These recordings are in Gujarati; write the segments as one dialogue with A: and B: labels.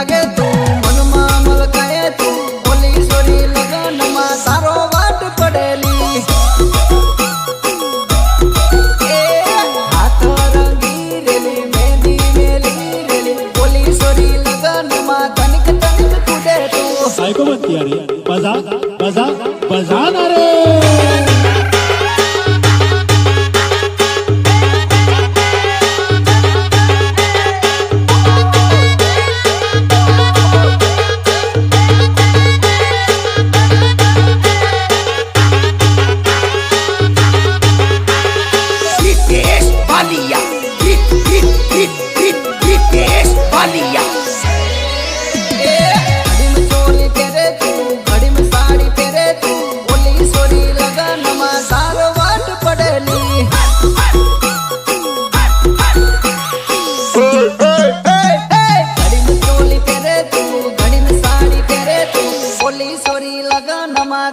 A: વાગે તું મનમાં મલકાય તું ઓલી સોરી લગનમાં તારો વાટ પડેલી એ હાથ રંગી રેલી મહેંદી મેલી રેલી ઓલી સોરી લગનમાં તનિક તનિક કૂદે તું
B: साइको मत किया रे बजा बजा बजा ना रे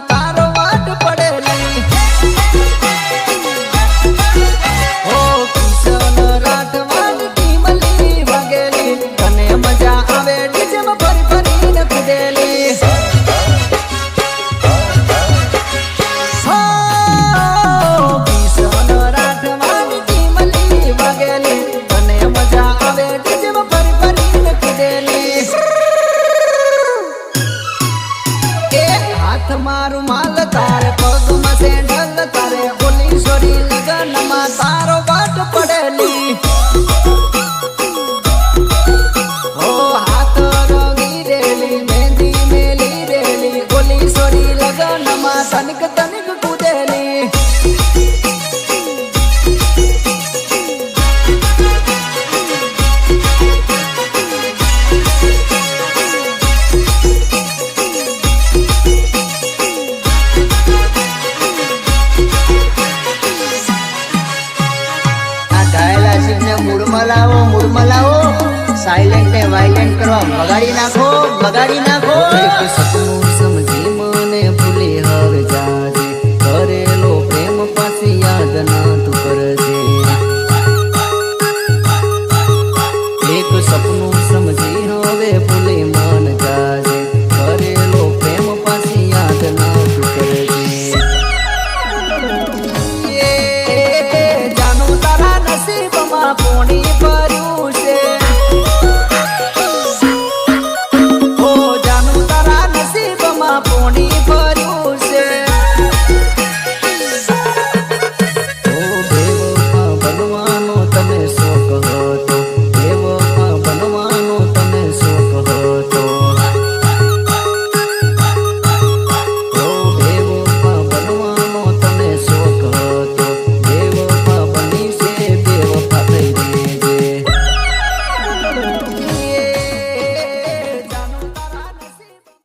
B: તારો વાટ પડેલી ઓ કિશન રાઠવાની ટીમલી વાગેલી તને મજા આવે ડીજેમાં ફરી ફરીને કૂદેલી કિશન રાઠવાની ટીમલી વાગેલી તને મજા આવે ડીજેમાં ફરી ફરીને કૂદેલી હાથ મારું માલ તારે પગમાં સેન્ડલ તારે ઓલી સોરી લગનમાં તારો વાટ પડેલી ઓ હાથ રંગી રેલી મહેંદી મેલી રેલી ઓલી સોરી લગનમાં તનિક તનિક કૂદેલી મૂડમાં લાવો સાયલેન્ટ ને વાયલેન્ટ કરવા બગાડી નાખો